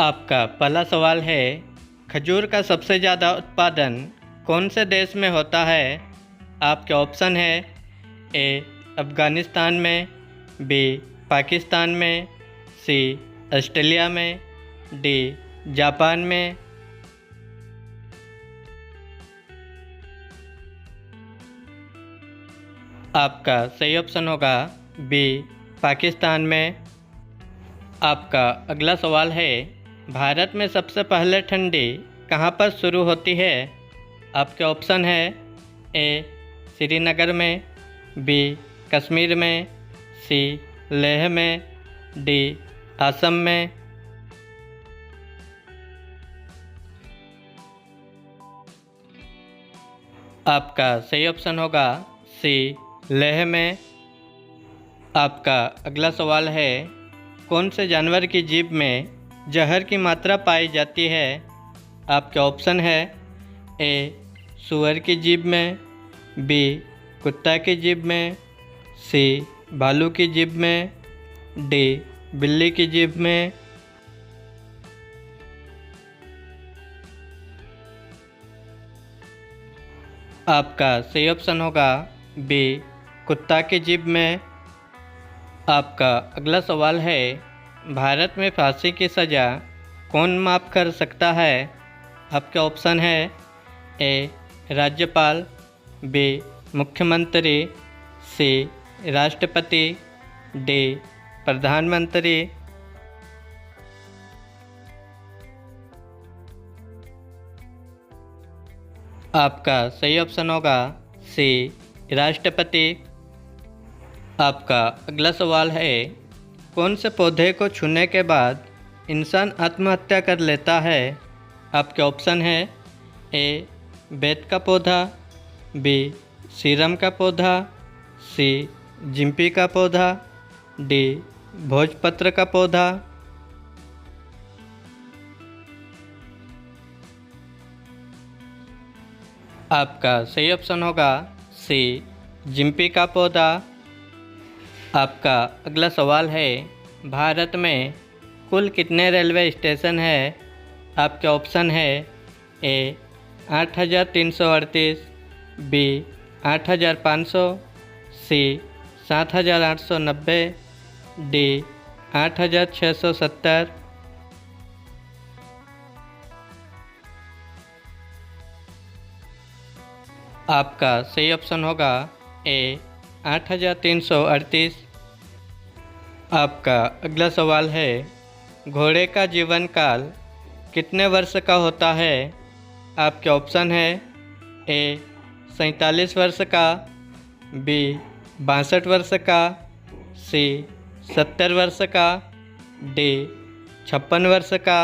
आपका पहला सवाल है, खजूर का सबसे ज़्यादा उत्पादन कौन से देश में होता है? आपके ऑप्शन है ए अफ़गानिस्तान में, बी पाकिस्तान में, सी ऑस्ट्रेलिया में, डी जापान में। आपका सही ऑप्शन होगा बी पाकिस्तान में। आपका अगला सवाल है, भारत में सबसे पहले ठंडी कहाँ पर शुरू होती है? आपके ऑप्शन है ए श्रीनगर में, बी कश्मीर में, सी लेह में, डी असम में। आपका सही ऑप्शन होगा सी लेह में। आपका अगला सवाल है, कौन से जानवर की जीभ में जहर की मात्रा पाई जाती है? आपके ऑप्शन है ए सूअर की जीभ में, बी कुत्ता की जीभ में, सी भालू की जीभ में, डी बिल्ली की जीभ में। आपका सही ऑप्शन होगा बी कुत्ता की जीभ में। आपका अगला सवाल है, भारत में फांसी की सज़ा कौन माफ़ कर सकता है? आपके ऑप्शन है ए राज्यपाल, बी मुख्यमंत्री, सी राष्ट्रपति, डी प्रधानमंत्री। आपका सही ऑप्शन होगा सी राष्ट्रपति। आपका अगला सवाल है, कौन से पौधे को छूने के बाद इंसान आत्महत्या कर लेता है? आपके ऑप्शन है ए बेत का पौधा, बी सीरम का पौधा, सी जिम्पी का पौधा, डी भोजपत्र का पौधा। आपका सही ऑप्शन होगा सी जिम्पी का पौधा। आपका अगला सवाल है, भारत में कुल कितने रेलवे स्टेशन हैं? आपके ऑप्शन है ए 8,338, बी 8,500, सी 7,890, डी 8,670। आपका सही ऑप्शन होगा ए 8,338। आपका अगला सवाल है, घोड़े का जीवन काल कितने वर्ष का होता है? आपके ऑप्शन है ए 47 वर्ष का, बी 62 वर्ष का, सी 70 वर्ष का, डी 56 वर्ष का।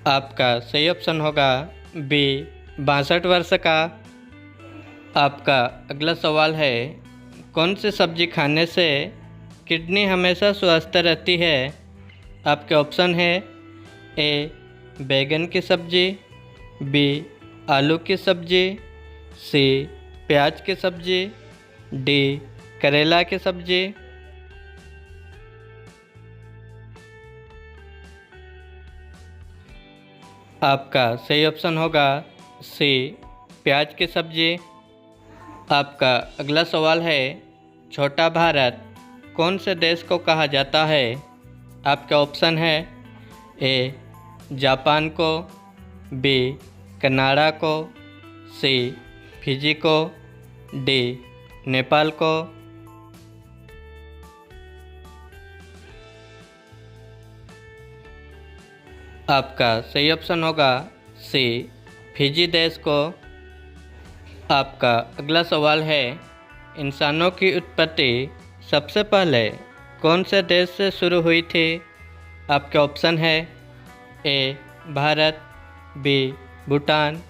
आपका सही ऑप्शन होगा बी 62 वर्ष का। आपका अगला सवाल है, कौन सी सब्जी खाने से किडनी हमेशा स्वस्थ रहती है? आपके ऑप्शन है ए बैगन की सब्जी, बी आलू की सब्जी, सी प्याज की सब्जी, डी करेला की सब्जी। आपका सही ऑप्शन होगा सी प्याज की सब्जी। आपका अगला सवाल है, छोटा भारत कौन से देश को कहा जाता है? आपके ऑप्शन है ए जापान को, बी कनाडा को, सी फिजी को, डी नेपाल को। आपका सही ऑप्शन होगा सी फिजी देश को। आपका अगला सवाल है, इंसानों की उत्पत्ति सबसे पहले कौन से देश से शुरू हुई थी? आपके ऑप्शन है A Bharat, B Bhutan,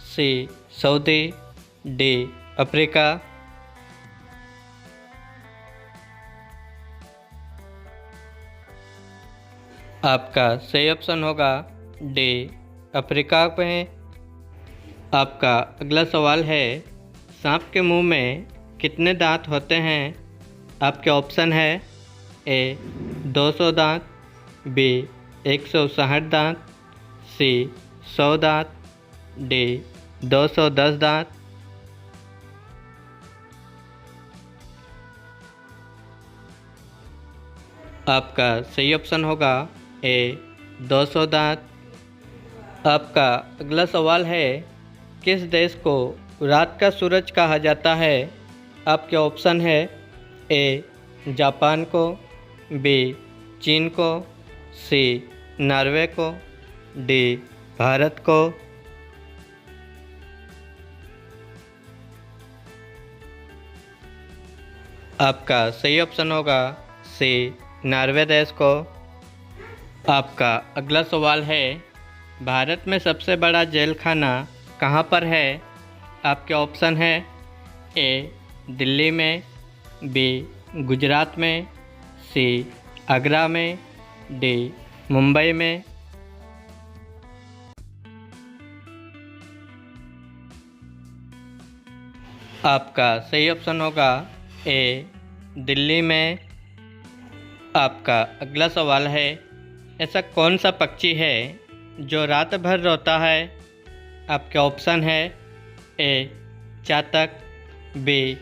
C Saudi, D Africa. आपका सही ऑप्शन होगा डी अफ्रीका में। आपका अगला सवाल है, सांप के मुंह में कितने दांत होते हैं? आपके ऑप्शन है ए 200 दांत, बी 160 दांत, सी 100 दांत, डी 210 दांत। आपका सही ऑप्शन होगा ए 200 दांत। आपका अगला सवाल है, किस देश को रात का सूरज कहा जाता है? आपके ऑप्शन है ए जापान को, बी चीन को, सी नॉर्वे को, डी भारत को। आपका सही ऑप्शन होगा सी नॉर्वे देश को। आपका अगला सवाल है, भारत में सबसे बड़ा जेल खाना कहाँ पर है? आपके ऑप्शन है ए दिल्ली में, बी गुजरात में, सी आगरा में, डी मुंबई में। आपका सही ऑप्शन होगा ए दिल्ली में। आपका अगला सवाल है, ऐसा कौन सा पक्षी है जो रात भर रोता है? आपके ऑप्शन है ए चातक, बी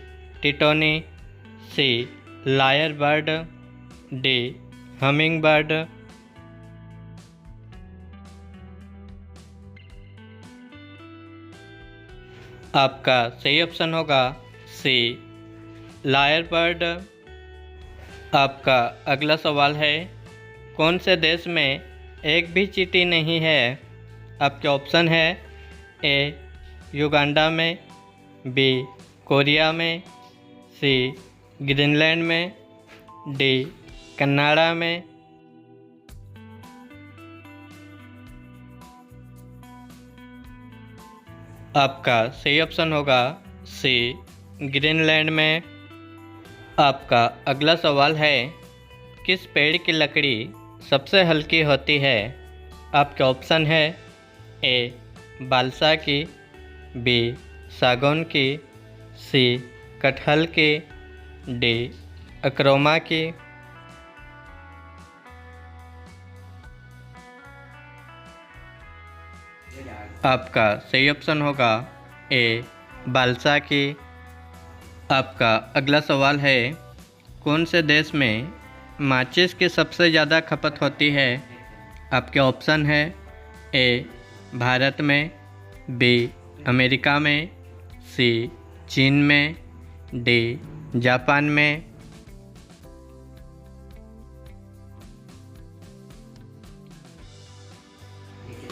टिटोनी, C lyre bird, D humming bird. आपका सही ऑप्शन होगा सी लायर बर्ड। आपका अगला सवाल है, कौन से देश में एक भी चींटी नहीं है? आपके ऑप्शन है ए युगांडा में, बी कोरिया में, सी ग्रीनलैंड में, डी कनाडा में। आपका सही ऑप्शन होगा सी ग्रीनलैंड में। आपका अगला सवाल है, किस पेड़ की लकड़ी सबसे हल्की होती है? आपके ऑप्शन है ए बालसा की, बी सागौन की, सी कटहल की, डी अक्रोमा की। आपका सही ऑप्शन होगा ए बालसा की। आपका अगला सवाल है, कौन से देश में माचिस की सबसे ज़्यादा खपत होती है? आपके ऑप्शन है ए भारत में, बी अमेरिका में, सी चीन में, डी जापान में।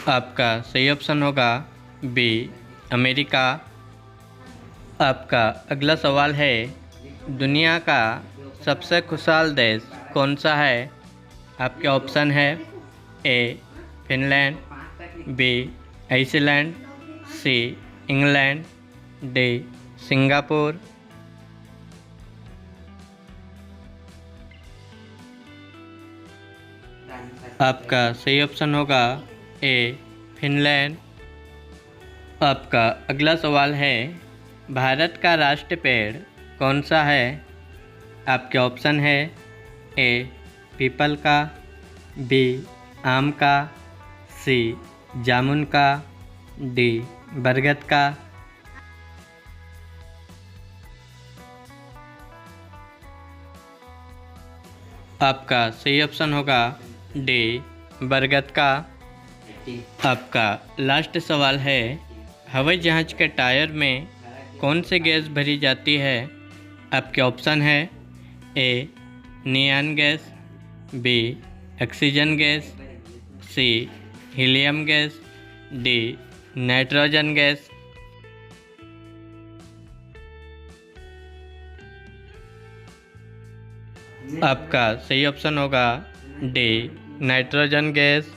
आपका सही ऑप्शन होगा बी अमेरिका। आपका अगला सवाल है, दुनिया का सबसे खुशहाल देश कौन सा है? आपके ऑप्शन है A Finland, B Iceland, C England, D Singapore. आपका सही ऑप्शन होगा ए फिनलैंड। आपका अगला सवाल है, भारत का राष्ट्रीय पेड़ कौन सा है? आपके ऑप्शन है ए पीपल का, बी आम का, सी जामुन का, डी बरगद का। आपका सही ऑप्शन होगा डी बरगद का। आपका लास्ट सवाल है, हवाई जहाज़ के टायर में कौन सी गैस भरी जाती है? आपके ऑप्शन है A neon gas, B oxygen gas, C helium gas, D nitrogen gas. आपका सही ऑप्शन होगा डी नाइट्रोजन गैस।